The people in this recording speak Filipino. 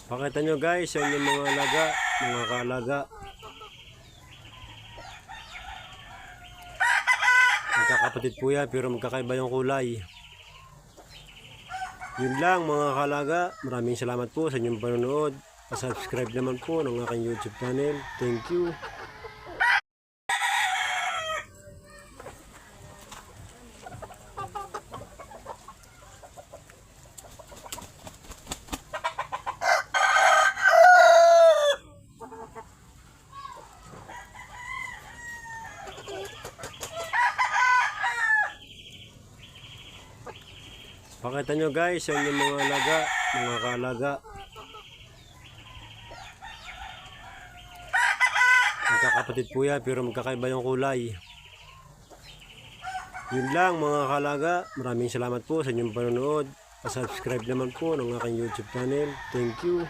Pakita nyo guys, yan yung mga alaga, mga kaalaga. Magkakapatid po yan pero magkakaiba yung kulay. Yun lang mga kaalaga, maraming salamat po sa inyong panonood. Pa-subscribe naman po ng aking YouTube channel. Thank you. Pakita nyo guys, yan yung mga alaga, mga kaalaga. Magkakapatid po yan pero magkakaiba yung kulay. Yun lang mga kaalaga, maraming salamat po sa inyong panonood. Pa-subscribe naman po ng aking YouTube channel. Thank you.